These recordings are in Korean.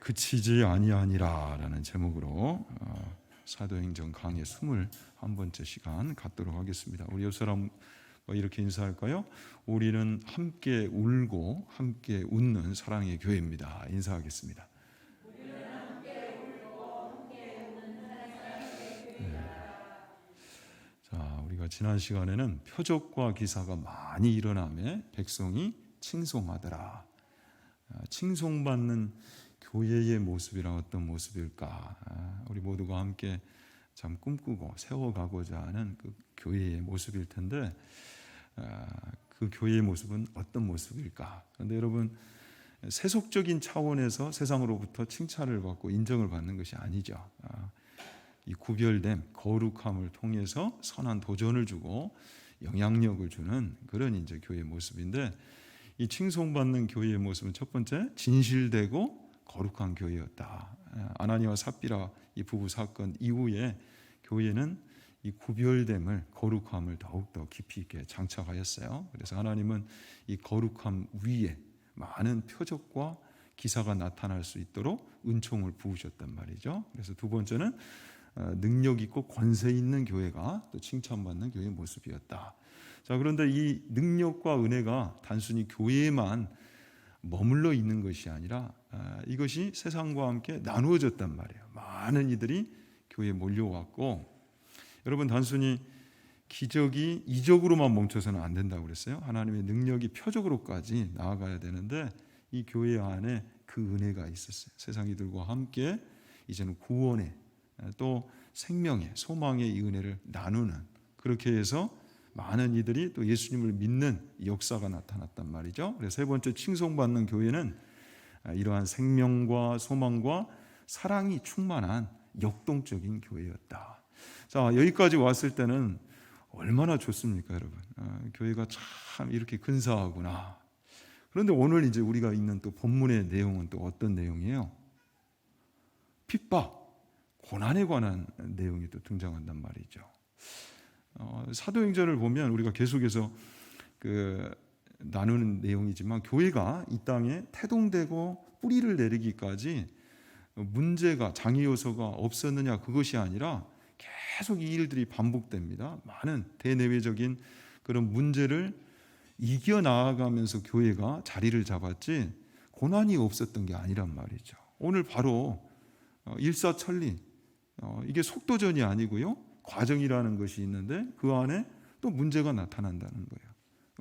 그치지 아니하니라라는 제목으로 사도행전 강의 21번째 시간 갖도록 하겠습니다. 우리 옆 사람 이렇게 인사할까요? 우리는 함께 울고 함께 웃는 사랑의 교회입니다. 인사하겠습니다. 자, 우리가 지난 시간에는 표적과 기사가 많이 일어나며 백성이 칭송하더라. 칭송받는 교회의 모습이란 어떤 모습일까? 우리 모두가 함께 참 꿈꾸고 세워가고자 하는 그 교회의 모습일 텐데 그 교회의 모습은 어떤 모습일까? 그런데 여러분, 세속적인 차원에서 세상으로부터 칭찬을 받고 인정을 받는 것이 아니죠. 이 구별됨, 거룩함을 통해서 선한 도전을 주고 영향력을 주는 그런 이제 교회의 모습인데, 이 칭송받는 교회의 모습은 첫 번째, 진실되고 거룩한 교회였다. 아나니와 삽비라 이 부부 사건 이후에 교회는 이 구별됨을, 거룩함을 더욱더 깊이 있게 장착하였어요. 그래서 하나님은 이 거룩함 위에 많은 표적과 기사가 나타날 수 있도록 은총을 부으셨단 말이죠. 그래서 두 번째는 능력 있고 권세 있는 교회가 또 칭찬받는 교회의 모습이었다. 자, 그런데 이 능력과 은혜가 단순히 교회에만 머물러 있는 것이 아니라 이것이 세상과 함께 나누어졌단 말이에요. 많은 이들이 교회에 몰려왔고, 여러분, 단순히 기적이 이적으로만 멈춰서는 안 된다고 그랬어요. 하나님의 능력이 표적으로까지 나아가야 되는데 이 교회 안에 그 은혜가 있었어요. 세상 이들과 함께 이제는 구원의 또 생명의 소망의 이 은혜를 나누는, 그렇게 해서 많은 이들이 또 예수님을 믿는 역사가 나타났단 말이죠. 그래서 세 번째, 칭송받는 교회는 이러한 생명과 소망과 사랑이 충만한 역동적인 교회였다. 자, 여기까지 왔을 때는 얼마나 좋습니까, 여러분? 교회가 참 이렇게 근사하구나. 그런데 오늘 이제 우리가 있는 또 본문의 내용은 또 어떤 내용이에요? 핍박, 고난에 관한 내용이 또 등장한단 말이죠. 사도행전을 보면 우리가 계속해서 나누는 내용이지만, 교회가 이 땅에 태동되고 뿌리를 내리기까지 문제가, 장애 요소가 없었느냐, 그것이 아니라 계속 이 일들이 반복됩니다. 많은 대내외적인 그런 문제를 이겨나가면서 교회가 자리를 잡았지 고난이 없었던 게 아니란 말이죠. 오늘 바로 일사천리, 이게 속도전이 아니고요, 과정이라는 것이 있는데 그 안에 또 문제가 나타난다는 거예요.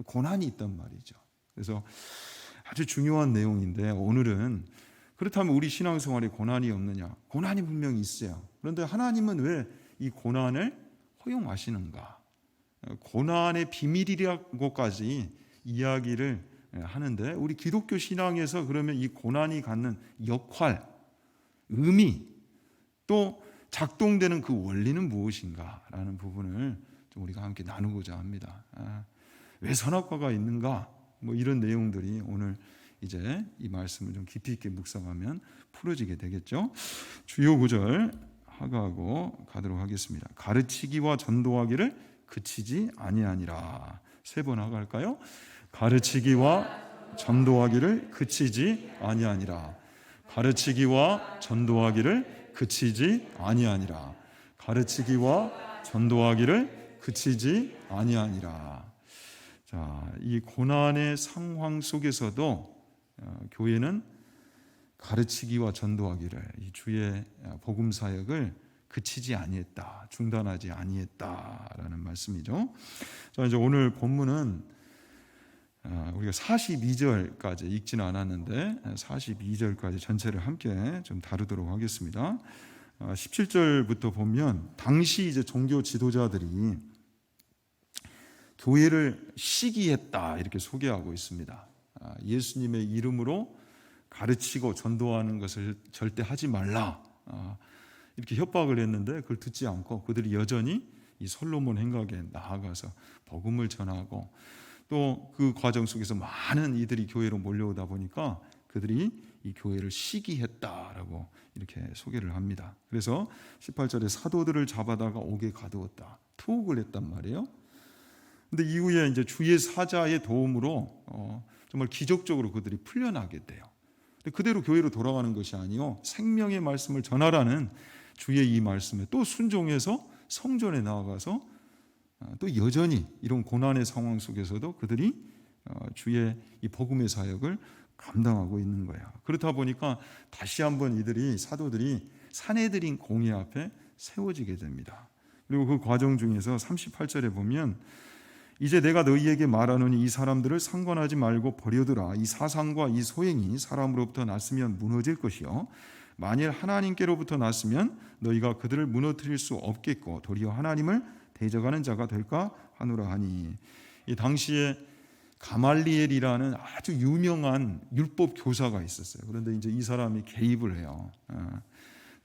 고난이 있단 말이죠. 그래서 아주 중요한 내용인데, 오늘은 그렇다면 우리 신앙생활에 고난이 없느냐? 고난이 분명히 있어요. 그런데 하나님은 왜 이 고난을 허용하시는가? 고난의 비밀이라고까지 이야기를 하는데, 우리 기독교 신앙에서 그러면 이 고난이 갖는 역할, 의미, 또 작동되는 그 원리는 무엇인가라는 부분을 좀 우리가 함께 나누고자 합니다. 왜 선악과가 있는가? 뭐 이런 내용들이 오늘 이제 이 말씀을 좀 깊이 있게 묵상하면 풀어지게 되겠죠. 주요 구절 하가하고 가도록 하겠습니다. 가르치기와 전도하기를 그치지 아니하니라. 세 번 하갈까요? 가르치기와 전도하기를 그치지 아니하니라. 가르치기와 전도하기를 그치지 아니하니라. 가르치기와 전도하기를 그치지 아니하니라. 자, 이 고난의 상황 속에서도 교회는 가르치기와 전도하기를, 이 주의 복음 사역을 그치지 아니했다, 중단하지 아니했다라는 말씀이죠. 자, 이제 오늘 본문은 우리가 42절까지 읽지는 않았는데 42절까지 전체를 함께 좀 다루도록 하겠습니다. 17절부터 보면 당시 이제 종교 지도자들이 교회를 시기했다 이렇게 소개하고 있습니다. 예수님의 이름으로 가르치고 전도하는 것을 절대 하지 말라, 이렇게 협박을 했는데 그걸 듣지 않고 그들이 여전히 이 솔로몬 행각에 나아가서 복음을 전하고, 또 그 과정 속에서 많은 이들이 교회로 몰려오다 보니까 그들이 이 교회를 시기했다라고 이렇게 소개를 합니다. 그래서 18절에 사도들을 잡아다가 옥에 가두었다, 투옥을 했단 말이에요. 근데 이후에 이제 주의 사자의 도움으로 정말 기적적으로 그들이 풀려나게 돼요. 그대로 교회로 돌아가는 것이 아니요 생명의 말씀을 전하라는 주의 이 말씀에 또 순종해서 성전에 나아가서 또 여전히 이런 고난의 상황 속에서도 그들이 주의 이 복음의 사역을 감당하고 있는 거야. 그렇다 보니까 다시 한번 이들이 사도들이 산헤드린 공회 앞에 세워지게 됩니다. 그리고 그 과정 중에서 38절에 보면 이제 내가 너희에게 말하노니 이 사람들을 상관하지 말고 버려두라. 이 사상과 이 소행이 사람으로부터 났으면 무너질 것이요 만일 하나님께로부터 났으면 너희가 그들을 무너뜨릴 수 없겠고 도리어 하나님을 대적하는 자가 될까 하노라 하니. 이 당시에 가말리엘이라는 아주 유명한 율법 교사가 있었어요. 그런데 이제 이 사람이 개입을 해요.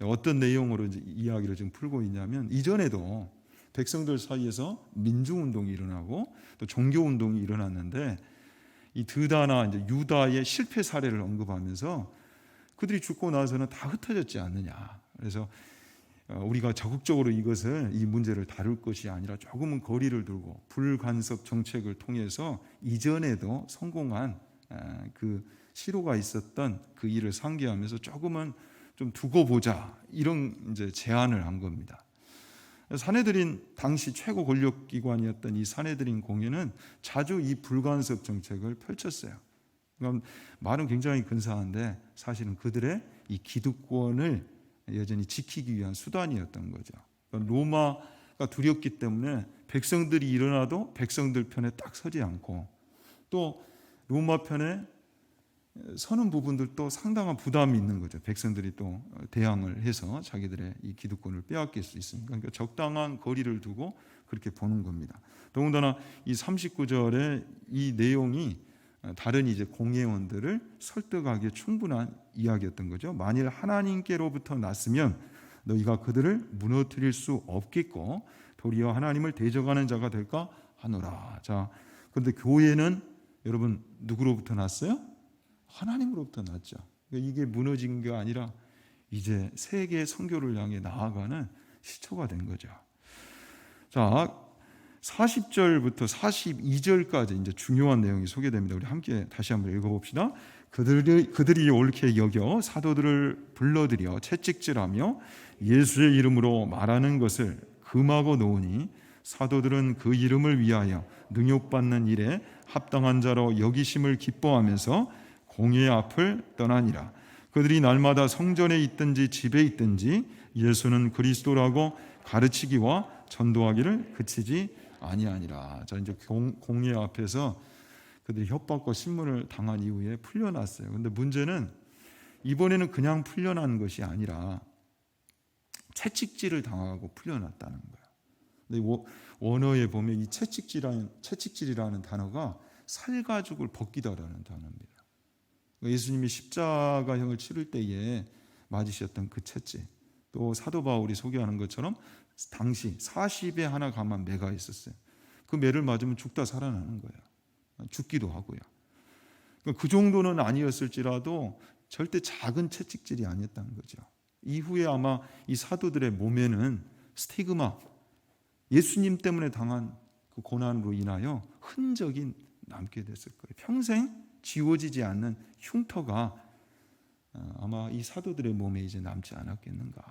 어떤 내용으로 이제 이야기를 지금 풀고 있냐면 이전에도 백성들 사이에서 민중운동이 일어나고 또 종교운동이 일어났는데 이 드다나 이제 유다의 실패 사례를 언급하면서 그들이 죽고 나서는 다 흩어졌지 않느냐. 그래서 우리가 적극적으로 이 문제를 다룰 것이 아니라 조금은 거리를 두고 불간섭 정책을 통해서 이전에도 성공한 그 시로가 있었던 그 일을 상기하면서 조금은 좀 두고 보자 이런 이제 제안을 한 겁니다. 산헤드린 당시 최고 권력 기관이었던 이 산헤드린 공회는 자주 이 불간섭 정책을 펼쳤어요. 그러니까 말은 굉장히 근사한데 사실은 그들의 이 기득권을 여전히 지키기 위한 수단이었던 거죠. 그러니까 로마가 두렵기 때문에 백성들이 일어나도 백성들 편에 딱 서지 않고 또 로마 편에 서는 부분들도 상당한 부담이 있는 거죠. 백성들이 또 대항을 해서 자기들의 이 기득권을 빼앗길 수 있으니까. 그러니까 적당한 거리를 두고 그렇게 보는 겁니다. 더군다나 이 39절의 이 내용이 다른 이제 공회원들을 설득하기에 충분한 이야기였던 거죠. 만일 하나님께로부터 났으면 너희가 그들을 무너뜨릴 수 없겠고 도리어 하나님을 대적하는 자가 될까 하노라. 자, 그런데 교회는 여러분 누구로부터 났어요? 하나님으로부터 났죠. 그러니까 이게 무너진 게 아니라 이제 세계 선교를 향해 나아가는 시초가 된 거죠. 자, 40절부터 42절까지 이제 중요한 내용이 소개됩니다. 우리 함께 다시 한번 읽어봅시다. 그들이 옳게 여겨 사도들을 불러들여 채찍질하며 예수의 이름으로 말하는 것을 금하고 놓으니 사도들은 그 이름을 위하여 능욕받는 일에 합당한 자로 여기심을 기뻐하면서 공회 앞을 떠나니라. 그들이 날마다 성전에 있든지 집에 있든지 예수는 그리스도라고 가르치기와 전도하기를 그치지 아니하니라. 자, 이제 공회 앞에서 그들이 협박과 신문을 당한 이후에 풀려났어요. 그런데 문제는 이번에는 그냥 풀려난 것이 아니라 채찍질을 당하고 풀려났다는 거예요. 근데 원어에 보면 이 채찍질이라는 단어가 살가죽을 벗기다라는 단어입니다. 예수님이 십자가형을 치를 때에 맞으셨던 그 채찍, 또 사도 바울이 소개하는 것처럼 당시 40에 하나 감한 매가 있었어요. 그 매를 맞으면 죽다 살아나는 거예요. 죽기도 하고요. 그 정도는 아니었을지라도 절대 작은 채찍질이 아니었다는 거죠. 이후에 아마 이 사도들의 몸에는 스티그마, 예수님 때문에 당한 그 고난으로 인하여 흔적이 남게 됐을 거예요. 평생 지워지지 않는 흉터가 아마 이 사도들의 몸에 이제 남지 않았겠는가.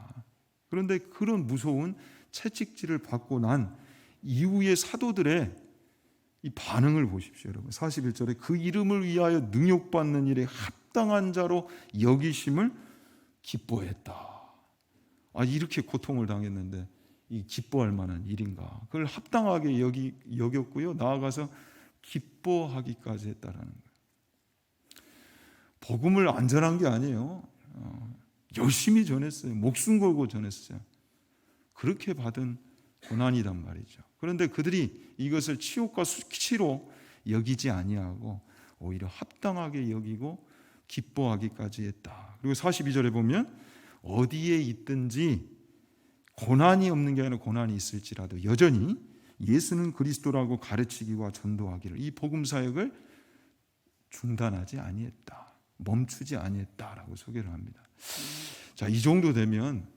그런데 그런 무서운 채찍질을 받고 난 이후의 사도들의 이 반응을 보십시오, 여러분. 41절에 그 이름을 위하여 능욕받는 일에 합당한 자로 여기심을 기뻐했다. 이렇게 고통을 당했는데 이 기뻐할 만한 일인가? 그걸 합당하게 여겼고요. 나아가서 기뻐하기까지 했다라는 거예요. 복음을 안 전한 게 아니에요. 열심히 전했어요. 목숨 걸고 전했어요. 그렇게 받은 고난이란 말이죠. 그런데 그들이 이것을 치욕과 수치로 여기지 아니하고 오히려 합당하게 여기고 기뻐하기까지 했다. 그리고 42절에 보면 어디에 있든지 고난이 없는 게 아니라 고난이 있을지라도 여전히 예수는 그리스도라고 가르치기와 전도하기를, 이 복음 사역을 중단하지 아니했다, 멈추지 아니했다라고 소개를 합니다. 자, 이 정도 되면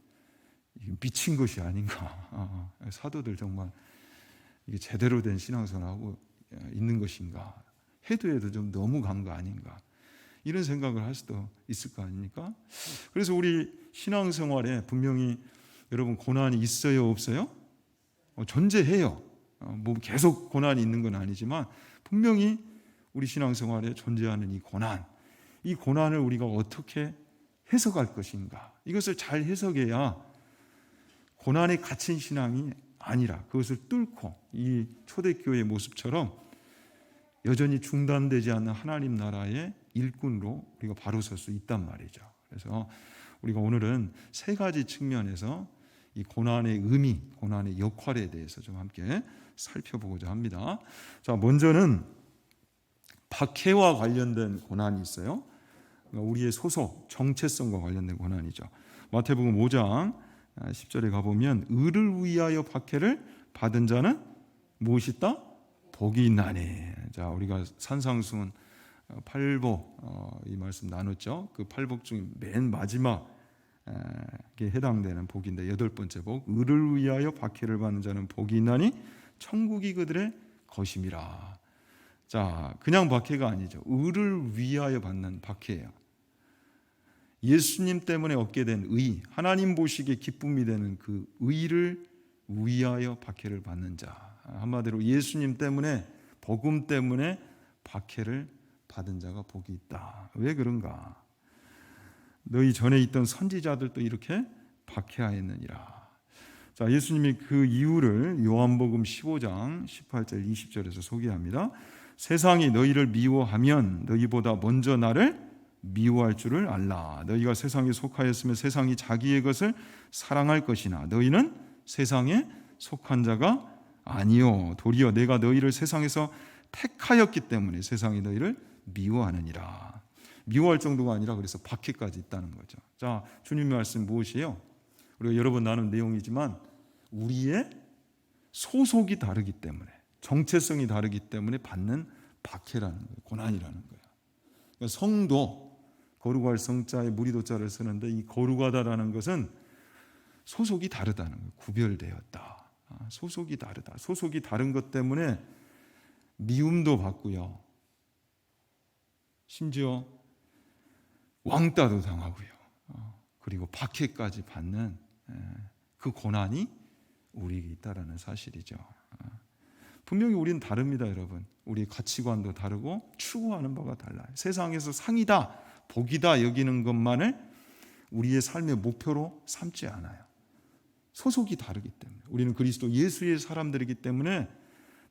미친 것이 아닌가. 사도들 정말 이게 제대로 된 신앙생활하고 있는 것인가. 해도 좀 너무 간 거 아닌가. 이런 생각을 할 수도 있을 거 아닙니까? 그래서 우리 신앙생활에 분명히 여러분 고난이 있어요, 없어요? 존재해요. 뭐 계속 고난이 있는 건 아니지만 분명히 우리 신앙생활에 존재하는 이 고난을 우리가 어떻게 해석할 것인가, 이것을 잘 해석해야 고난에 갇힌 신앙이 아니라 그것을 뚫고 이 초대교회의 모습처럼 여전히 중단되지 않는 하나님 나라의 일꾼으로 우리가 바로 설 수 있단 말이죠. 그래서 우리가 오늘은 세 가지 측면에서 이 고난의 의미, 고난의 역할에 대해서 좀 함께 살펴보고자 합니다. 자, 먼저는 박해와 관련된 고난이 있어요. 우리의 소속, 정체성과 관련된 고난이죠. 마태복음 5장 10절에 가보면 의를 위하여 박해를 받은 자는 무엇이 있다? 복이 있나니. 자, 우리가 산상수훈 팔복 이 말씀 나눴죠. 그 팔복 중에 맨 마지막에 해당되는 복인데, 여덟 번째 복, 의를 위하여 박해를 받는 자는 복이 있나니 천국이 그들의 것임이라. 자, 그냥 박해가 아니죠. 의를 위하여 받는 박해예요. 예수님 때문에 얻게 된 의, 하나님 보시기에 기쁨이 되는 그 의를 위하여 박해를 받는 자, 한마디로 예수님 때문에, 복음 때문에 박해를 받은 자가 복이 있다. 왜 그런가? 너희 전에 있던 선지자들도 이렇게 박해하였느니라. 자, 예수님이 그 이유를 요한복음 15장 18절 20절에서 소개합니다. 세상이 너희를 미워하면 너희보다 먼저 나를 미워할 줄을 알라. 너희가 세상에 속하였으면 세상이 자기의 것을 사랑할 것이나 너희는 세상에 속한 자가 아니요 도리어 내가 너희를 세상에서 택하였기 때문에 세상이 너희를 미워하느니라. 미워할 정도가 아니라 그래서 박해까지 있다는 거죠. 자, 주님의 말씀 무엇이에요? 우리가 여러 번 나눈 내용이지만 우리의 소속이 다르기 때문에, 정체성이 다르기 때문에 받는 박해라는 거예요. 고난이라는 거예요. 그러니까 성도, 거룩할 성자에 무리도자를 쓰는데 이 거룩하다라는 것은 소속이 다르다는 거예요. 구별되었다. 소속이 다르다. 소속이 다른 것 때문에 미움도 받고요. 심지어 왕따도 당하고요. 그리고 박해까지 받는 그 고난이 우리에게 있다라는 사실이죠. 분명히 우리는 다릅니다, 여러분. 우리의 가치관도 다르고 추구하는 바가 달라요. 세상에서 상이다, 복이다 여기는 것만을 우리의 삶의 목표로 삼지 않아요. 소속이 다르기 때문에. 우리는 그리스도 예수의 사람들이기 때문에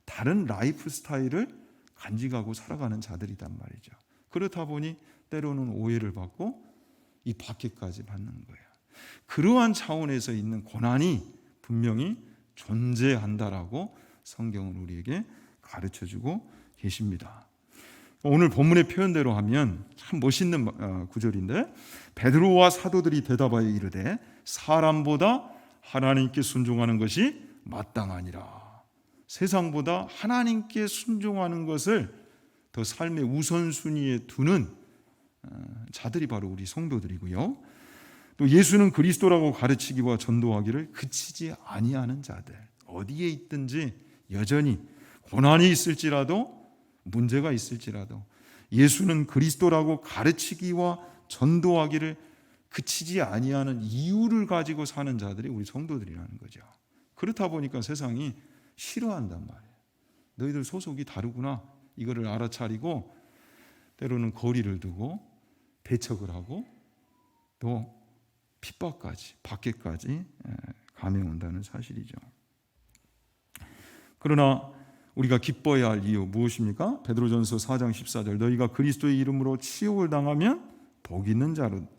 다른 라이프 스타일을 간직하고 살아가는 자들이란 말이죠. 그렇다 보니 때로는 오해를 받고 이 박해까지 받는 거예요. 그러한 차원에서 있는 고난이 분명히 존재한다라고 성경은 우리에게 가르쳐주고 계십니다. 오늘 본문의 표현대로 하면 참 멋있는 구절인데, 베드로와 사도들이 대답하여 이르되 사람보다 하나님께 순종하는 것이 마땅하니라. 세상보다 하나님께 순종하는 것을 더 삶의 우선순위에 두는 자들이 바로 우리 성도들이고요. 또 예수는 그리스도라고 가르치기와 전도하기를 그치지 아니하는 자들, 어디에 있든지 여전히 고난이 있을지라도 문제가 있을지라도 예수는 그리스도라고 가르치기와 전도하기를 그치지 아니하는 이유를 가지고 사는 자들이 우리 성도들이라는 거죠. 그렇다 보니까 세상이 싫어한단 말이에요. 너희들 소속이 다르구나, 이거를 알아차리고 때로는 거리를 두고 배척을 하고 또 핍박까지, 박해까지 감해온다는 사실이죠. 그러나 우리가 기뻐해야 할 이유 무엇입니까? 베드로전서 4장 14절, 너희가 그리스도의 이름으로 치욕을 당하면 복 있는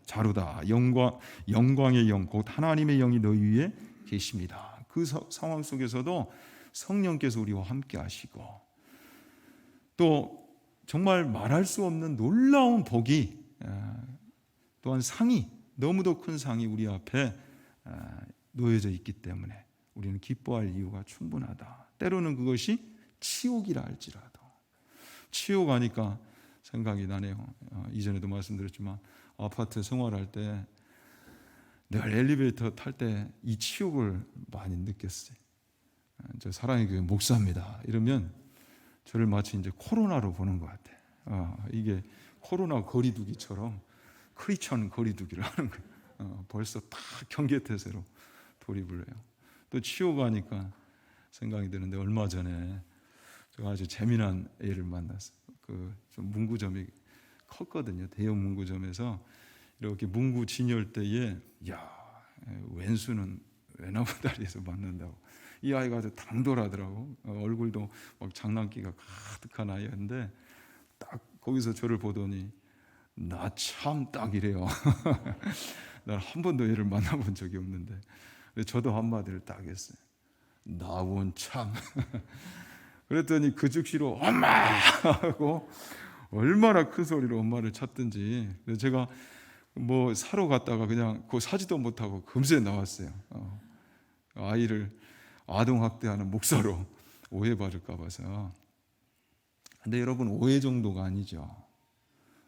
자로다. 영광의 영, 곧 하나님의 영이 너희 위에 계십니다. 그 상황 속에서도 성령께서 우리와 함께 하시고 또 정말 말할 수 없는 놀라운 복이, 또한 상이, 너무도 큰 상이 우리 앞에 놓여져 있기 때문에 우리는 기뻐할 이유가 충분하다. 때로는 그것이 치욕이라 할지라도. 치욕 하니까 생각이 나네요. 이전에도 말씀드렸지만 아파트 생활할 때 늘 엘리베이터 탈 때 이 치욕을 많이 느꼈어요. 저 사랑의 교회 목사입니다 이러면 저를 마치 이제 코로나로 보는 것 같아요. 이게 코로나 거리두기처럼 크리스천 거리두기를 하는 거예요. 벌써 다 경계태세로 돌입을 해요. 또 치유 가니까 생각이 드는데, 얼마 전에 제가 아주 재미난 애를 만났어요. 좀 문구점이 컸거든요. 대형 문구점에서 이렇게 문구 진열 때에 왼수는 외나무다리에서 만난다고. 이 아이가 아주 당돌하더라고. 얼굴도 막 장난기가 가득한 아이였는데 딱 거기서 저를 보더니 나 참 딱 이래요. 난 한 번도 얘를 만나본 적이 없는데 저도 한마디를 딱 했어요. 나원 참. 그랬더니 그 즉시로 엄마 하고 얼마나 큰 소리로 엄마를 찾든지. 그래서 제가 뭐 사러 갔다가 그냥 그거 사지도 못하고 금세 나왔어요. 아이를 아동학대하는 목사로 오해받을까 봐서. 근데 여러분, 오해 정도가 아니죠.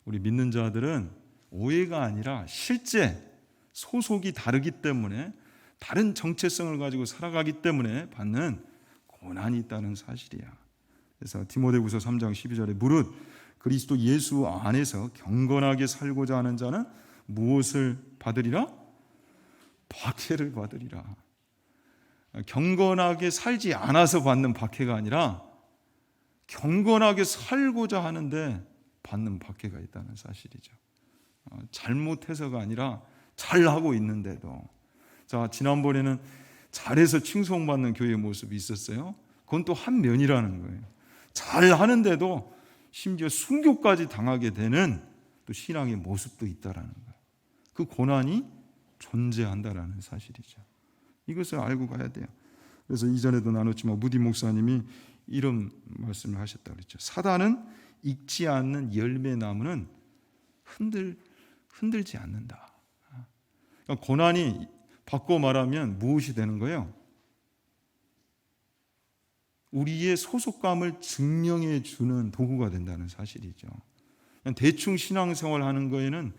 우리 믿는 자들은 오해가 아니라 실제 소속이 다르기 때문에, 다른 정체성을 가지고 살아가기 때문에 받는 고난이 있다는 사실이야. 그래서 디모데후서 3장 12절에 무릇 그리스도 예수 안에서 경건하게 살고자 하는 자는 무엇을 받으리라? 박해를 받으리라. 경건하게 살지 않아서 받는 박해가 아니라 경건하게 살고자 하는데 받는 박해가 있다는 사실이죠. 잘못해서가 아니라 잘하고 있는데도. 자, 지난번에는 잘해서 칭송받는 교회의 모습이 있었어요. 그건 또 한 면이라는 거예요. 잘하는데도 심지어 순교까지 당하게 되는 또 신앙의 모습도 있다라는 거예요. 그 고난이 존재한다라는 사실이죠. 이것을 알고 가야 돼요. 그래서 이전에도 나눴지만 무디 목사님이 이런 말씀을 하셨다고 그랬죠. 사단은 익지 않는 열매 나무는 흔들지 않는다. 그러니까 고난이 바꿔 말하면 무엇이 되는 거예요? 우리의 소속감을 증명해 주는 도구가 된다는 사실이죠. 그냥 대충 신앙생활 하는 거에는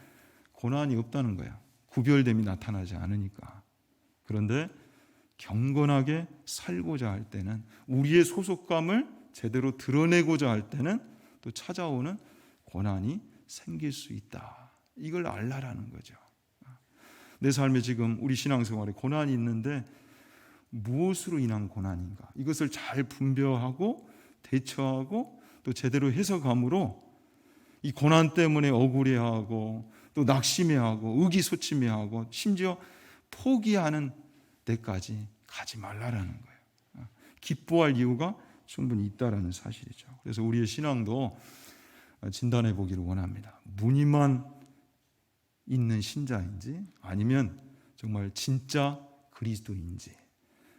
고난이 없다는 거야. 구별됨이 나타나지 않으니까. 그런데 경건하게 살고자 할 때는, 우리의 소속감을 제대로 드러내고자 할 때는 또 찾아오는 고난이 생길 수 있다. 이걸 알라라는 거죠. 내 삶에 지금 우리 신앙생활에 고난이 있는데 무엇으로 인한 고난인가? 이것을 잘 분별하고 대처하고 또 제대로 해석함으로 이 고난 때문에 억울해하고 또 낙심해하고 의기소침해하고 심지어 포기하는 데까지 가지 말라라는 거예요. 기뻐할 이유가 충분히 있다라는 사실이죠. 그래서 우리의 신앙도 진단해 보기를 원합니다. 무늬만 있는 신자인지 아니면 정말 진짜 그리스도인지,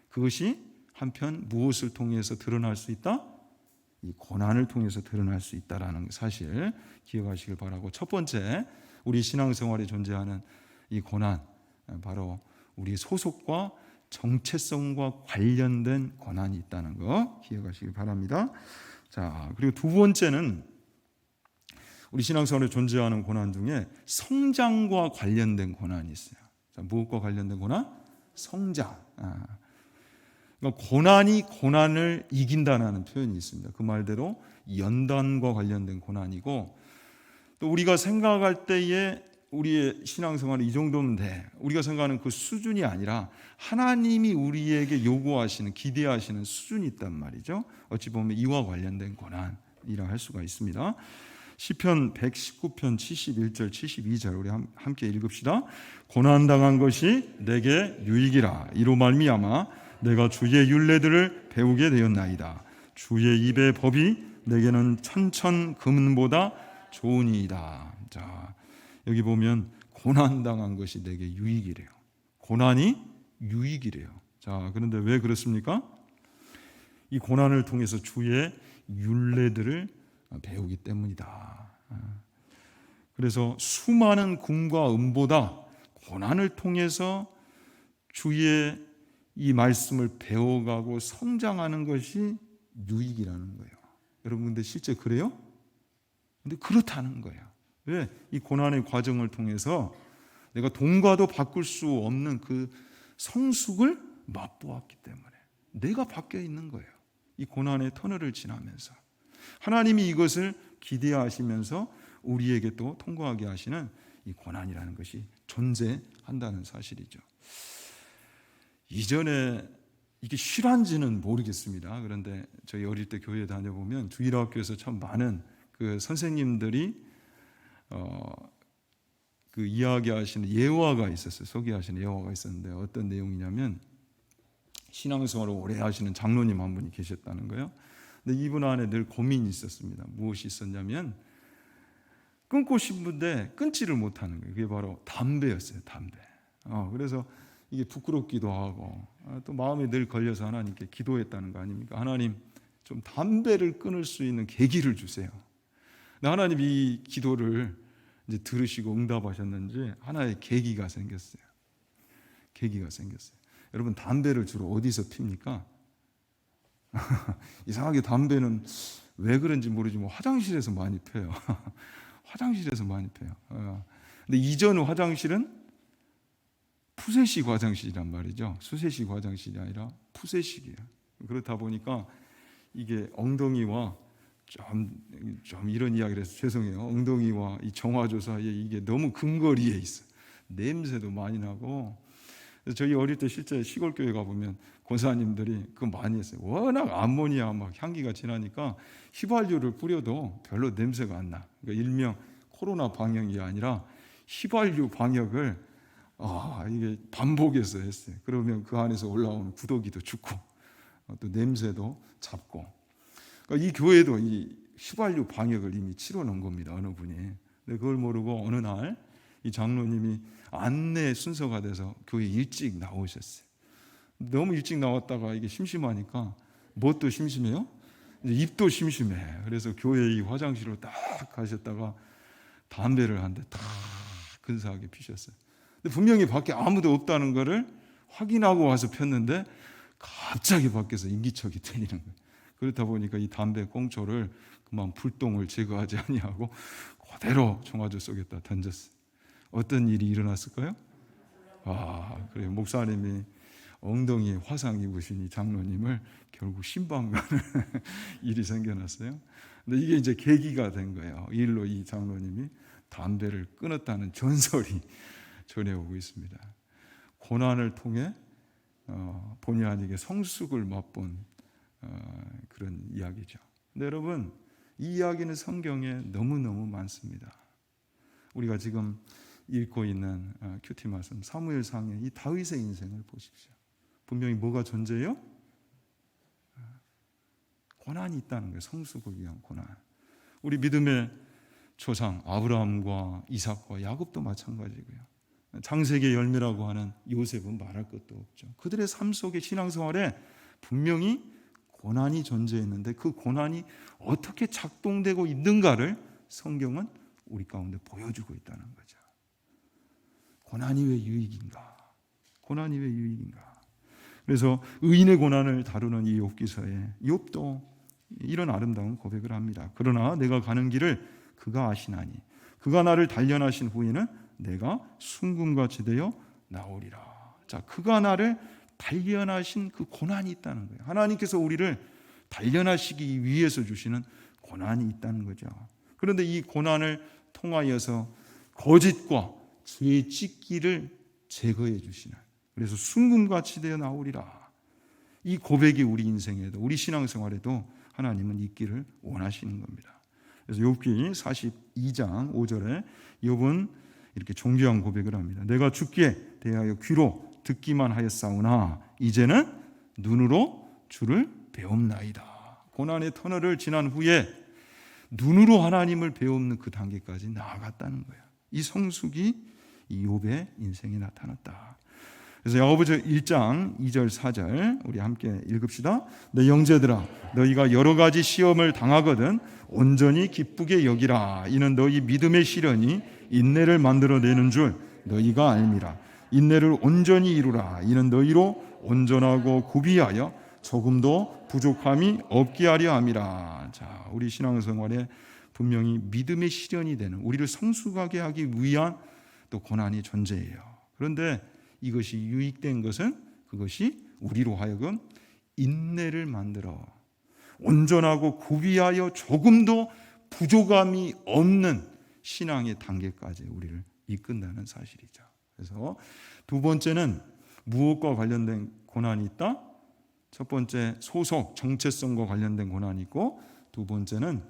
그것이 한편 무엇을 통해서 드러날 수 있다? 이 고난을 통해서 드러날 수 있다라는 사실 기억하시길 바라고, 첫 번째 우리 신앙생활에 존재하는 이 고난, 바로 우리 소속과 정체성과 관련된 고난이 있다는 거 기억하시길 바랍니다. 자, 그리고 두 번째는 우리 신앙생활에 존재하는 고난 중에 성장과 관련된 고난이 있어요. 자, 무엇과 관련된 고난? 성장. 그러니까 고난이 고난을 이긴다는 표현이 있습니다. 그 말대로 연단과 관련된 고난이고, 또 우리가 생각할 때에 우리의 신앙생활은 이 정도면 돼, 우리가 생각하는 그 수준이 아니라 하나님이 우리에게 요구하시는, 기대하시는 수준이 있단 말이죠. 어찌 보면 이와 관련된 고난이라 할 수가 있습니다. 시편 119편 71절 72절 우리 함께 읽읍시다. 고난당한 것이 내게 유익이라. 이로 말미암아 내가 주의 율례들을 배우게 되었나이다. 주의 입의 법이 내게는 천천 금보다 좋으니이다. 자, 여기 보면 고난당한 것이 내게 유익이래요. 고난이 유익이래요. 자, 그런데 왜 그렇습니까? 이 고난을 통해서 주의 율례들을 배우기 때문이다. 그래서 수많은 금과 은보다 고난을 통해서 주의 이 말씀을 배워가고 성장하는 것이 유익이라는 거예요. 여러분, 근데 실제 그래요? 근데 그렇다는 거예요. 왜? 이 고난의 과정을 통해서 내가 돈과도 바꿀 수 없는 그 성숙을 맛보았기 때문에 내가 바뀌어 있는 거예요. 이 고난의 터널을 지나면서 하나님이 이것을 기대하시면서 우리에게 또 통과하게 하시는 이 고난이라는 것이 존재한다는 사실이죠. 이전에 이게 실한지는 모르겠습니다. 그런데 저희 어릴 때 교회 다녀보면 주일학교에서 참 많은 그 선생님들이 그 이야기하시는 예화가 있었어요. 소개하시는 예화가 있었는데 어떤 내용이냐면 신앙생활을 오래 하시는 장로님 한 분이 계셨다는 거예요. 근데 이분 안에 늘 고민이 있었습니다. 무엇이 있었냐면 끊고 싶은데 끊지를 못하는 거예요. 그게 바로 담배였어요. 담배. 그래서 이게 부끄럽기도 하고 또 마음에 늘 걸려서 하나님께 기도했다는 거 아닙니까? 하나님 좀 담배를 끊을 수 있는 계기를 주세요. 근데 하나님 이 기도를 이제 들으시고 응답하셨는지 하나의 계기가 생겼어요. 계기가 생겼어요. 여러분 담배를 주로 어디서 핍니까? 이상하게 담배는 왜 그런지 모르지만 화장실에서 많이 펴요. 화장실에서 많이 펴요. 근데 이전 화장실은 푸세식 화장실이란 말이죠. 수세식 화장실이 아니라 푸세식이에요. 그렇다 보니까 이게 엉덩이와 좀 이런 이야기를 해서 죄송해요. 엉덩이와 이 정화조 사이에 이게 너무 근거리에 있어요. 냄새도 많이 나고. 그래서 저희 어릴 때 실제 시골 교회 가보면 권사님들이 그거 많이 했어요. 워낙 암모니아 막 향기가 진하니까 휘발유를 뿌려도 별로 냄새가 안 나. 그러니까 일명 코로나 방역이 아니라 휘발유 방역을 이게 반복해서 했어요. 그러면 그 안에서 올라오는 구더기도 죽고 또 냄새도 잡고. 그러니까 이 교회도 이 휘발유 방역을 이미 치러 놓은 겁니다. 어느 분이. 근데 그걸 모르고 어느 날 이 장로님이 안내 순서가 돼서 교회 일찍 나오셨어요. 너무 일찍 나왔다가 이게 심심하니까 뭣도 심심해요? 입도 심심해. 그래서 교회 이 화장실로 딱 가셨다가 담배를 한 대 딱 근사하게 피셨어요. 근데 분명히 밖에 아무도 없다는 것을 확인하고 와서 폈는데 갑자기 밖에서 인기척이 들리는 거예요. 그렇다 보니까 이 담배 꽁초를 그만 불똥을 제거하지 아니하고 그대로 정화조 속에다 던졌어요. 어떤 일이 일어났을까요? 그래요. 목사님이 엉덩이에 화상 입으신 이 장로님을 결국 신방가는 일이 생겨났어요. 근데 이게 이제 계기가 된 거예요. 이 일로 이 장로님이 담배를 끊었다는 전설이 전해오고 있습니다. 고난을 통해 본의 아니게 성숙을 맛본 그런 이야기죠. 근데 여러분, 이 이야기는 성경에 너무너무 많습니다. 우리가 지금 읽고 있는 큐티 말씀 사무엘상의 이 다윗의 인생을 보십시오. 분명히 뭐가 존재해요? 고난이 있다는 거예요. 성숙을 위한 고난. 우리 믿음의 조상 아브라함과 이삭과 야곱도 마찬가지고요. 장세기의 열매라고 하는 요셉은 말할 것도 없죠. 그들의 삶 속의 신앙생활에 분명히 고난이 존재했는데 그 고난이 어떻게 작동되고 있는가를 성경은 우리 가운데 보여주고 있다는 거죠. 고난이 왜 유익인가? 고난이 왜 유익인가? 그래서 의인의 고난을 다루는 이 욥기서에 욥도 이런 아름다운 고백을 합니다. 그러나 내가 가는 길을 그가 아시나니 그가 나를 단련하신 후에는 내가 순금같이 되어 나오리라. 자, 그가 나를 단련하신 그 고난이 있다는 거예요. 하나님께서 우리를 단련하시기 위해서 주시는 고난이 있다는 거죠. 그런데 이 고난을 통하여서 거짓과 죄의 찢기를 제거해 주시는, 그래서 순금같이 되어 나오리라. 이 고백이 우리 인생에도 우리 신앙생활에도 하나님은 있기를 원하시는 겁니다. 그래서 욥기 42장 5절에 욥은 이렇게 존귀한 고백을 합니다. 내가 주께 대하여 귀로 듣기만 하였사오나 이제는 눈으로 주를 배움나이다. 고난의 터널을 지난 후에 눈으로 하나님을 배우는 그 단계까지 나아갔다는 거예요. 이 성숙이 이 욥의 인생에 나타났다. 그래서 야고보서 1장 2절 4절 우리 함께 읽읍시다. 내 형제들아 너희가 여러 가지 시험을 당하거든 온전히 기쁘게 여기라. 이는 너희 믿음의 시련이 인내를 만들어내는 줄 너희가 알미라. 인내를 온전히 이루라. 이는 너희로 온전하고 구비하여 조금도 부족함이 없게 하려 함이라. 자, 우리 신앙생활에 분명히 믿음의 시련이 되는, 우리를 성숙하게 하기 위한 또 고난이 존재해요. 그런데 이것이 유익된 것은 그것이 우리로 하여금 인내를 만들어 온전하고 구비하여 조금도 부족함이 없는 신앙의 단계까지 우리를 이끈다는 사실이죠. 그래서 두 번째는 무엇과 관련된 고난이 있다? 첫 번째 소속, 정체성과 관련된 고난이 있고, 두 번째는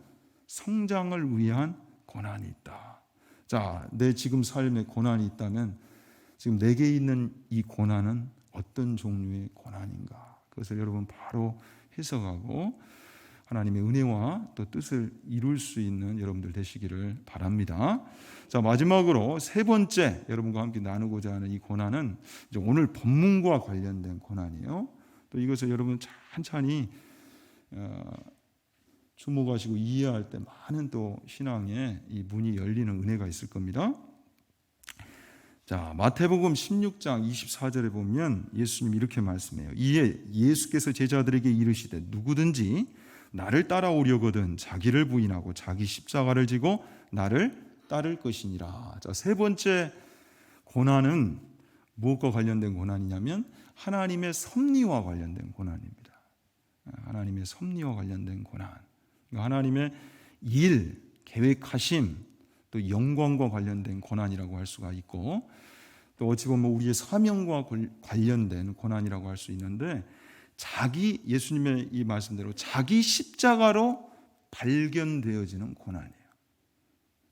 성장을 위한 고난이 있다. 자, 내 지금 삶에 고난이 있다면 지금 내게 있는 이 고난은 어떤 종류의 고난인가? 그것을 여러분 바로 해석하고 하나님의 은혜와 또 뜻을 이룰 수 있는 여러분들 되시기를 바랍니다. 자, 마지막으로 세 번째 여러분과 함께 나누고자 하는 이 고난은 이제 오늘 본문과 관련된 고난이에요. 또 이것을 여러분 천천히 주목하시고 이해할 때 많은 또 신앙의 이 문이 열리는 은혜가 있을 겁니다. 자, 마태복음 16장 24절에 보면 예수님이 이렇게 말씀해요. 이에 예수께서 제자들에게 이르시되 누구든지 나를 따라오려거든 자기를 부인하고 자기 십자가를 지고 나를 따를 것이니라. 자, 세 번째 고난은 무엇과 관련된 고난이냐면 하나님의 섭리와 관련된 고난입니다. 하나님의 섭리와 관련된 고난. 하나님의 일, 계획하심, 또 영광과 관련된 고난이라고 할 수가 있고, 또 어찌 보면 우리의 사명과 관련된 고난이라고 할 수 있는데, 예수님의 이 말씀대로 자기 십자가로 발견되어지는 고난이에요.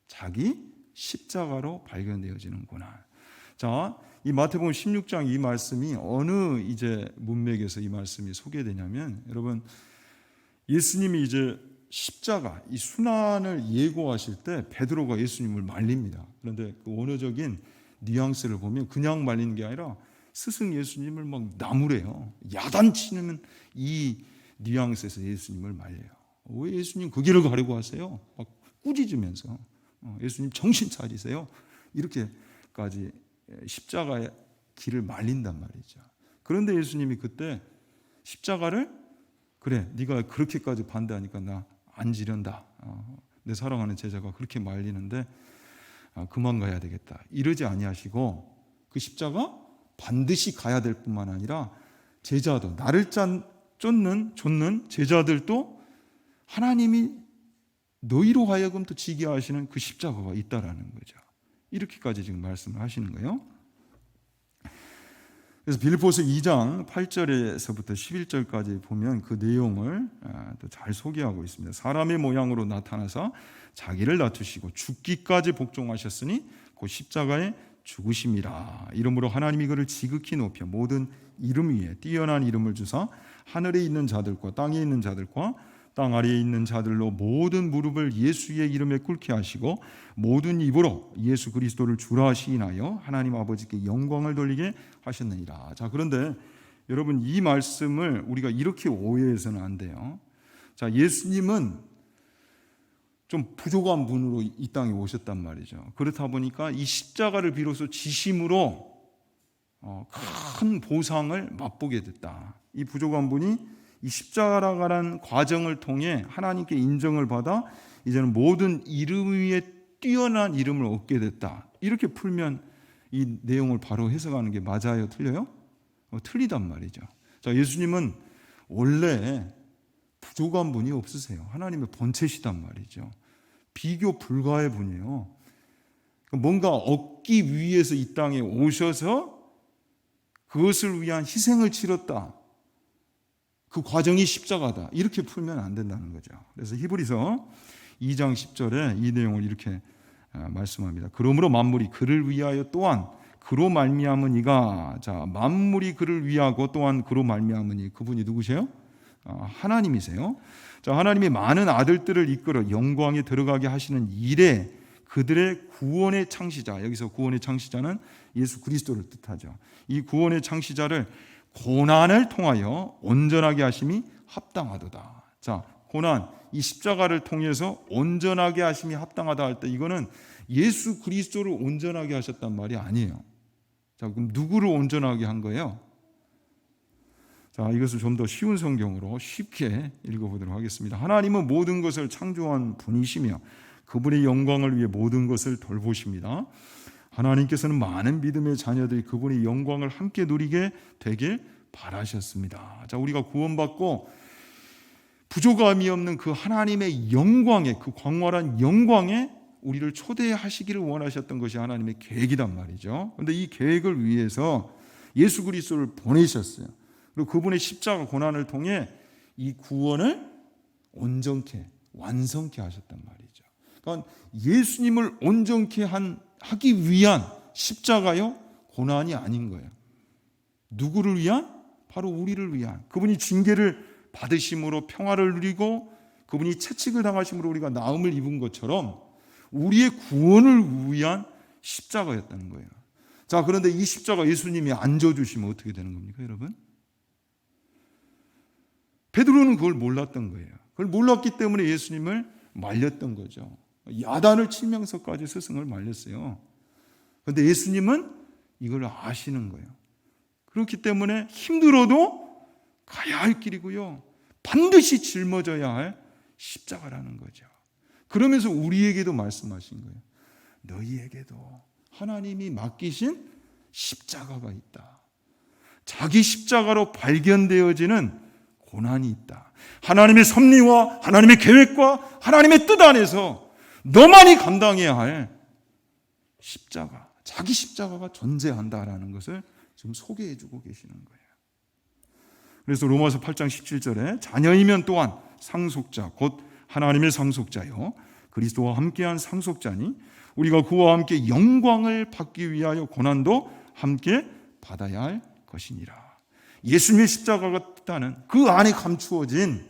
자기 십자가로 발견되어지는 고난. 자, 이 마태복음 16장 이 말씀이 어느 이제 문맥에서 이 말씀이 소개되냐면, 여러분 예수님이 이제 십자가, 이 순환을 예고하실 때 베드로가 예수님을 말립니다. 그런데 그 원어적인 뉘앙스를 보면 그냥 말리는 게 아니라 스승 예수님을 막 나무래요. 야단치는 이 뉘앙스에서 예수님을 말려요. 왜 예수님 그 길을 가려고 하세요? 막 꾸짖으면서 예수님 정신 차리세요. 이렇게까지 십자가의 길을 말린단 말이죠. 그런데 예수님이 그때 십자가를 그래, 네가 그렇게까지 반대하니까 나 안 지른다. 내 사랑하는 제자가 그렇게 말리는데 그만 가야 되겠다. 이러지 아니하시고 그 십자가 반드시 가야 될 뿐만 아니라 제자도 나를 쫓는 제자들도 하나님이 너희로 하여금 또 지게 하시는 그 십자가가 있다라는 거죠. 이렇게까지 지금 말씀을 하시는 거예요. 그래서 빌립보서 2장 8절에서부터 11절까지 보면 그 내용을 또 잘 소개하고 있습니다. 사람의 모양으로 나타나사 자기를 낮추시고 죽기까지 복종하셨으니 그 십자가에 죽으심이라. 이러므로 하나님이 그를 지극히 높여 모든 이름 위에 뛰어난 이름을 주사 하늘에 있는 자들과 땅에 있는 자들과 땅 아래에 있는 자들로 모든 무릎을 예수의 이름에 꿇게 하시고 모든 입으로 예수 그리스도를 주라 시인하여 하나님 아버지께 영광을 돌리게 하셨느니라. 자, 그런데 여러분 이 말씀을 우리가 이렇게 오해해서는 안 돼요. 자, 예수님은 좀 부족한 분으로 이 땅에 오셨단 말이죠. 그렇다 보니까 이 십자가를 비로소 지심으로 큰 보상을 맛보게 됐다. 이 부족한 분이 이 십자가라는 과정을 통해 하나님께 인정을 받아 이제는 모든 이름 위에 뛰어난 이름을 얻게 됐다. 이렇게 풀면 이 내용을 바로 해석하는 게 맞아요? 틀려요? 틀리단 말이죠. 자, 예수님은 원래 부족한 분이 없으세요. 하나님의 본체시단 말이죠. 비교 불가의 분이에요. 뭔가 얻기 위해서 이 땅에 오셔서 그것을 위한 희생을 치렀다. 그 과정이 십자가다. 이렇게 풀면 안 된다는 거죠. 그래서 히브리서 2장 10절에 이 내용을 이렇게 말씀합니다. 그러므로 만물이 그를 위하여 또한 그로 말미암으니가. 자, 만물이 그를 위하고 또한 그로 말미암으니. 그분이 누구세요? 하나님이세요. 자, 하나님이 많은 아들들을 이끌어 영광에 들어가게 하시는 일에 그들의 구원의 창시자, 여기서 구원의 창시자는 예수 그리스도를 뜻하죠. 이 구원의 창시자를 고난을 통하여 온전하게 하심이 합당하도다. 자, 고난, 이 십자가를 통해서 온전하게 하심이 합당하다 할 때 이거는 예수 그리스도를 온전하게 하셨단 말이 아니에요. 자, 그럼 누구를 온전하게 한 거예요? 자, 이것을 좀 더 쉬운 성경으로 쉽게 읽어보도록 하겠습니다. 하나님은 모든 것을 창조한 분이시며 그분의 영광을 위해 모든 것을 돌보십니다. 하나님께서는 많은 믿음의 자녀들이 그분의 영광을 함께 누리게 되길 바라셨습니다. 자, 우리가 구원받고 부족함이 없는 그 하나님의 영광에, 그 광활한 영광에 우리를 초대하시기를 원하셨던 것이 하나님의 계획이란 말이죠. 그런데 이 계획을 위해서 예수 그리스도를 보내셨어요. 그리고 그분의 십자가 고난을 통해 이 구원을 온전케, 완성케 하셨단 말이죠. 그러니까 예수님을 온전케 하기 위한 십자가요, 고난이 아닌 거예요. 누구를 위한? 바로 우리를 위한. 그분이 징계를 받으심으로 평화를 누리고 그분이 채찍을 당하심으로 우리가 나음을 입은 것처럼 우리의 구원을 위한 십자가였다는 거예요. 자, 그런데 이 십자가 예수님이 안 져주시면 어떻게 되는 겁니까, 여러분? 베드로는 그걸 몰랐던 거예요. 그걸 몰랐기 때문에 예수님을 말렸던 거죠. 야단을 치면서까지 스승을 말렸어요. 그런데 예수님은 이걸 아시는 거예요. 그렇기 때문에 힘들어도 가야 할 길이고요, 반드시 짊어져야 할 십자가라는 거죠. 그러면서 우리에게도 말씀하신 거예요. 너희에게도 하나님이 맡기신 십자가가 있다. 자기 십자가로 발견되어지는 고난이 있다. 하나님의 섭리와 하나님의 계획과 하나님의 뜻 안에서 너만이 감당해야 할 십자가, 자기 십자가가 존재한다라는 것을 지금 소개해 주고 계시는 거예요. 그래서 로마서 8장 17절에 자녀이면 또한 상속자, 곧 하나님의 상속자요 그리스도와 함께한 상속자니 우리가 그와 함께 영광을 받기 위하여 고난도 함께 받아야 할 것이니라. 예수님의 십자가가 뜻하는 그 안에 감추어진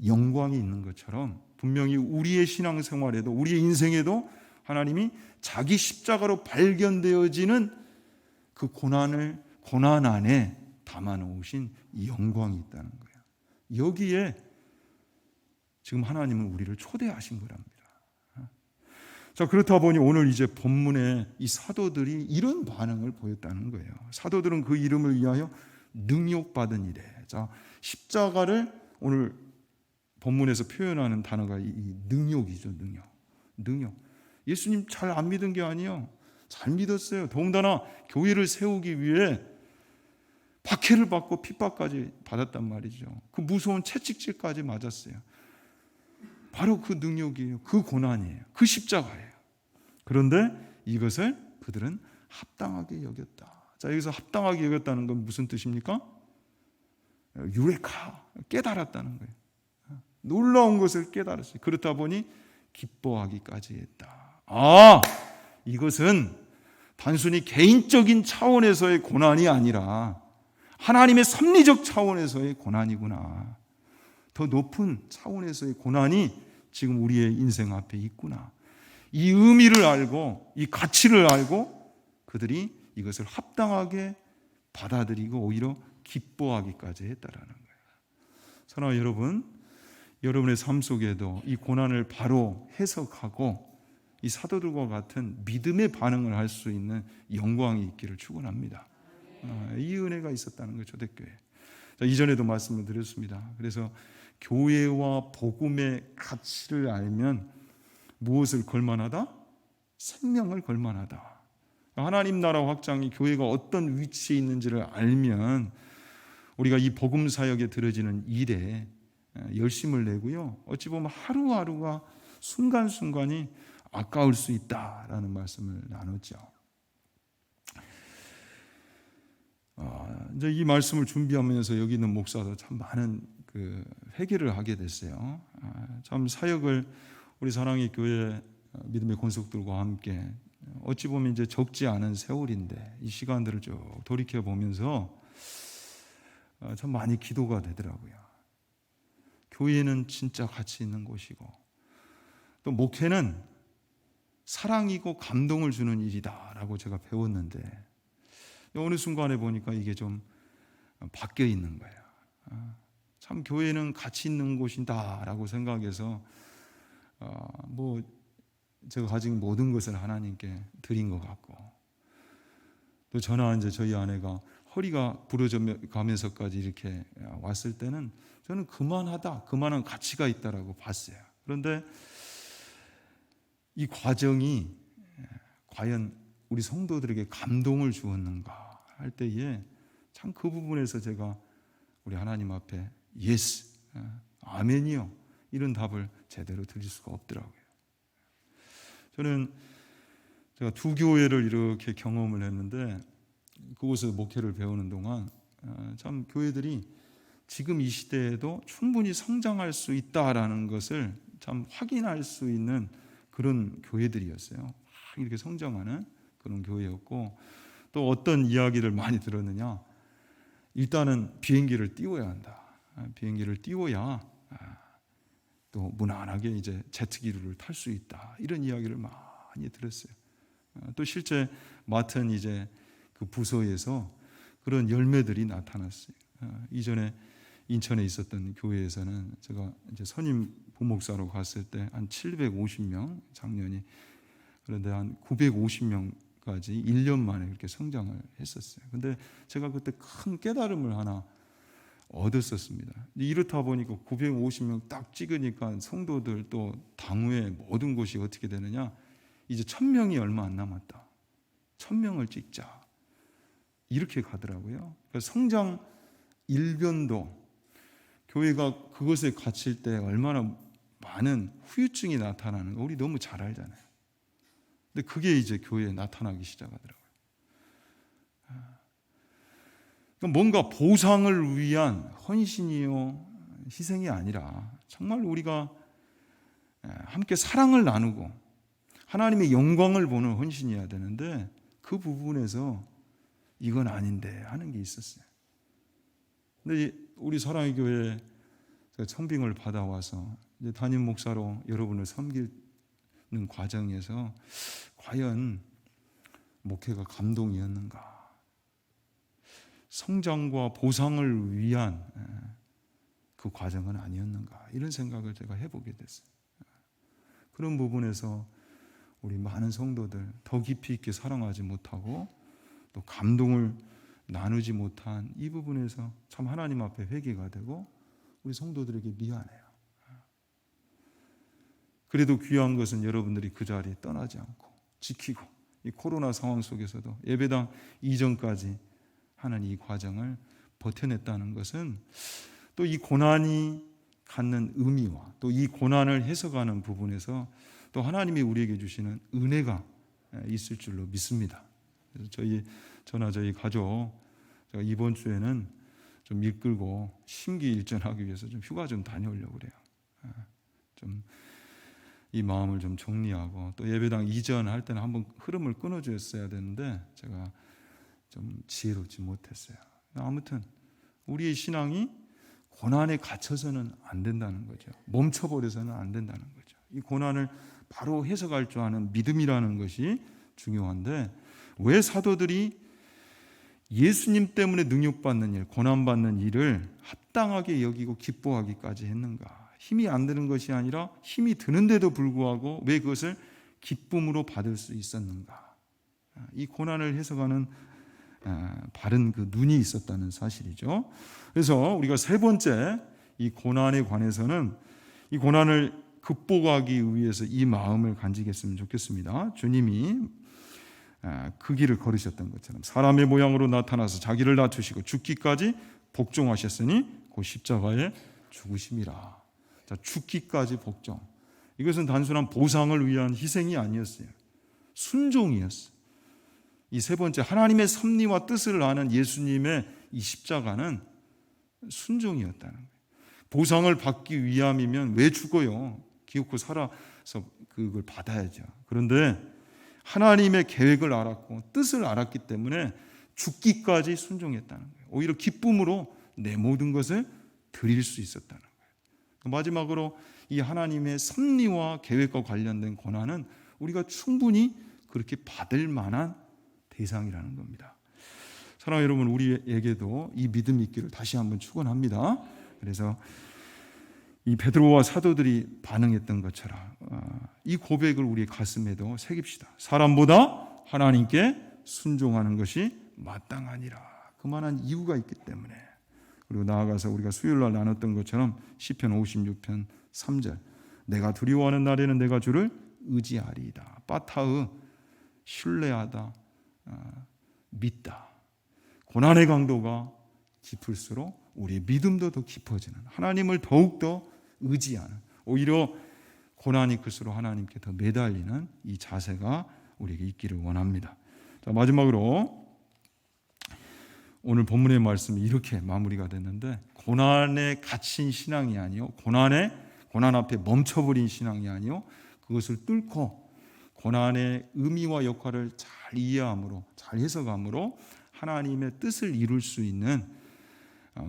영광이 있는 것처럼 분명히 우리의 신앙생활에도, 우리의 인생에도 하나님이 자기 십자가로 발견되어지는 그 고난 안에 담아놓으신 영광이 있다는 거예요. 여기에 지금 하나님은 우리를 초대하신 거랍니다. 자, 그렇다 보니 오늘 이제 본문에 이 사도들이 이런 반응을 보였다는 거예요. 사도들은 그 이름을 위하여 능욕받은 이래. 자, 십자가를 오늘 본문에서 표현하는 단어가 이 능욕이죠. 능욕. 예수님 잘 안 믿은 게 아니에요. 잘 믿었어요. 더군다나 교회를 세우기 위해 박해를 받고 핍박까지 받았단 말이죠. 그 무서운 채찍질까지 맞았어요. 바로 그 능력이에요. 그 고난이에요. 그 십자가예요. 그런데 이것을 그들은 합당하게 여겼다. 자, 여기서 합당하게 여겼다는 건 무슨 뜻입니까? 유레카, 깨달았다는 거예요. 놀라운 것을 깨달았어요. 그렇다 보니 기뻐하기까지 했다. 아, 이것은 단순히 개인적인 차원에서의 고난이 아니라 하나님의 섭리적 차원에서의 고난이구나. 더 높은 차원에서의 고난이 지금 우리의 인생 앞에 있구나. 이 의미를 알고, 이 가치를 알고 그들이 이것을 합당하게 받아들이고 오히려 기뻐하기까지 했다라는 거예요. 사랑하는 여러분, 여러분의 삶 속에도 이 고난을 바로 해석하고 이 사도들과 같은 믿음의 반응을 할 수 있는 영광이 있기를 축원합니다. 이 은혜가 있었다는 거죠, 초대교회. 이전에도 말씀을 드렸습니다. 그래서 교회와 복음의 가치를 알면 무엇을 걸만하다? 생명을 걸만하다. 하나님 나라 확장이 교회가 어떤 위치에 있는지를 알면 우리가 이 복음 사역에 들어지는 일에 열심을 내고요, 어찌 보면 하루하루가 순간순간이 아까울 수 있다라는 말씀을 나눴죠. 이제 이 말씀을 준비하면서 여기 있는 목사도 참 많은 회개를 하게 됐어요. 참 사역을 우리 사랑의 교회 믿음의 권속들과 함께 어찌 보면 이제 적지 않은 세월인데 이 시간들을 쭉 돌이켜 보면서 참 많이 기도가 되더라고요. 교회는 진짜 가치 있는 곳이고 또 목회는 사랑이고 감동을 주는 일이다라고 제가 배웠는데 어느 순간에 보니까 이게 좀 바뀌어 있는 거예요. 참 교회는 가치 있는 곳이다라고 생각해서 뭐 제가 가진 모든 것을 하나님께 드린 것 같고, 또 저나 이제 저희 아내가 허리가 부러져 가면서까지 이렇게 왔을 때는 저는 그만한 가치가 있다라고 봤어요. 그런데 이 과정이 과연 우리 성도들에게 감동을 주었는가 할 때에 참 그 부분에서 제가 우리 하나님 앞에 예스, 아멘이요. 이런 답을 제대로 드릴 수가 없더라고요. 저는 제가 두 교회를 이렇게 경험을 했는데 그곳에서 목회를 배우는 동안 참 교회들이 지금 이 시대에도 충분히 성장할 수 있다라는 것을 참 확인할 수 있는 그런 교회들이었어요. 막 이렇게 성장하는 그런 교회였고, 또 어떤 이야기를 많이 들었느냐, 일단은 비행기를 띄워야 한다. 비행기를 띄워야 또 무난하게 이제 제트기를 탈 수 있다. 이런 이야기를 많이 들었어요. 또 실제 맡은 이제 그 부서에서 그런 열매들이 나타났어요. 이전에 인천에 있었던 교회에서는 제가 이제 선임 부목사로 갔을 때 한 750명 작년이, 그런데 한 950명까지 1년 만에 그렇게 성장을 했었어요. 근데 제가 그때 큰 깨달음을 하나 얻었었습니다. 이렇다 보니까 950명 딱 찍으니까 성도들 또 당후의 모든 곳이 어떻게 되느냐, 이제 1000명이 얼마 안 남았다. 1000명을 찍자. 이렇게 가더라고요. 그러니까 성장 일변도 교회가 그것에 갇힐 때 얼마나 많은 후유증이 나타나는 거 우리 너무 잘 알잖아요. 근데 그게 이제 교회에 나타나기 시작하더라고요. 그러니까 뭔가 보상을 위한 헌신이요 희생이 아니라 정말 우리가 함께 사랑을 나누고 하나님의 영광을 보는 헌신이어야 되는데, 그 부분에서 이건 아닌데 하는 게 있었어요. 근데 우리 사랑의 교회 청빙을 받아와서 이제 담임 목사로 여러분을 섬기는 과정에서 과연 목회가 감동이었는가, 성장과 보상을 위한 그 과정은 아니었는가, 이런 생각을 제가 해보게 됐어요. 그런 부분에서 우리 많은 성도들 더 깊이 있게 사랑하지 못하고 또 감동을 나누지 못한 이 부분에서 참 하나님 앞에 회개가 되고 우리 성도들에게 미안해요. 그래도 귀한 것은 여러분들이 그 자리에 떠나지 않고 지키고, 이 코로나 상황 속에서도 예배당 이전까지 하는 이 과정을 버텨냈다는 것은 또 이 고난이 갖는 의미와 또 이 고난을 해석하는 부분에서 또 하나님이 우리에게 주시는 은혜가 있을 줄로 믿습니다. 그래서 저나 저희 가족, 제가 이번 주에는 좀 일 끌고 심기일전하기 위해서 좀 휴가 좀 다녀오려고 그래요. 좀 이 마음을 좀 정리하고, 또 예배당 이전할 때는 한번 흐름을 끊어줬어야 되는데 제가 좀 지혜롭지 못했어요. 아무튼 우리의 신앙이 고난에 갇혀서는 안 된다는 거죠. 멈춰버려서는 안 된다는 거죠. 이 고난을 바로 해석할 줄 아는 믿음이라는 것이 중요한데, 왜 사도들이 예수님 때문에 능욕받는 일, 고난받는 일을 합당하게 여기고 기뻐하기까지 했는가? 힘이 안 드는 것이 아니라 힘이 드는데도 불구하고 왜 그것을 기쁨으로 받을 수 있었는가? 이 고난을 해석하는 바른 그 눈이 있었다는 사실이죠. 그래서 우리가 세 번째, 이 고난에 관해서는 이 고난을 극복하기 위해서 이 마음을 간직했으면 좋겠습니다. 주님이 그 길을 걸으셨던 것처럼 사람의 모양으로 나타나서 자기를 낮추시고 죽기까지 복종하셨으니 그 십자가에 죽으심이라. 자, 죽기까지 복종. 이것은 단순한 보상을 위한 희생이 아니었어요. 순종이었어요. 이 세 번째, 하나님의 섭리와 뜻을 아는 예수님의 이 십자가는 순종이었다는 거예요. 보상을 받기 위함이면 왜 죽어요? 기어코 살아서 그걸 받아야죠. 그런데 하나님의 계획을 알았고 뜻을 알았기 때문에 죽기까지 순종했다는 거예요. 오히려 기쁨으로 내 모든 것을 드릴 수 있었다는 거예요. 마지막으로 이 하나님의 섭리와 계획과 관련된 고난은 우리가 충분히 그렇게 받을 만한 대상이라는 겁니다. 사랑하는 여러분, 우리에게도 이 믿음이 있기를 다시 한번 축원합니다. 그래서 이 베드로와 사도들이 반응했던 것처럼 이 고백을 우리 가슴에도 새깁시다. 사람보다 하나님께 순종하는 것이 마땅하니라. 그만한 이유가 있기 때문에. 그리고 나아가서 우리가 수요일날 나눴던 것처럼 시편 56편 3절, 내가 두려워하는 날에는 내가 주를 의지하리이다. 빠타의 신뢰하다, 믿다. 고난의 강도가 깊을수록 우리의 믿음도 더 깊어지는, 하나님을 더욱더 의지하는, 오히려 고난이 클수록 하나님께 더 매달리는 이 자세가 우리에게 있기를 원합니다. 자, 마지막으로 오늘 본문의 말씀이 이렇게 마무리가 됐는데, 고난에 갇힌 신앙이 아니요, 고난 앞에 멈춰버린 신앙이 아니요, 그것을 뚫고 고난의 의미와 역할을 잘 이해함으로, 잘 해석함으로 하나님의 뜻을 이룰 수 있는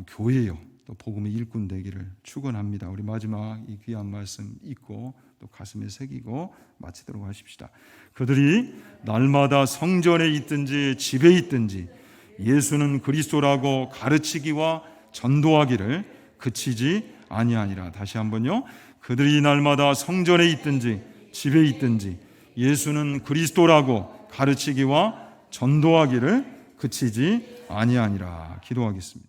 교회요, 또 복음의 일꾼 되기를 축원합니다. 우리 마지막 이 귀한 말씀 읽고 또 가슴에 새기고 마치도록 하십시다. 그들이 날마다 성전에 있든지 집에 있든지 예수는 그리스도라고 가르치기와 전도하기를 그치지 아니하니라. 다시 한번요. 그들이 날마다 성전에 있든지 집에 있든지 예수는 그리스도라고 가르치기와 전도하기를 그치지 아니하니라. 기도하겠습니다.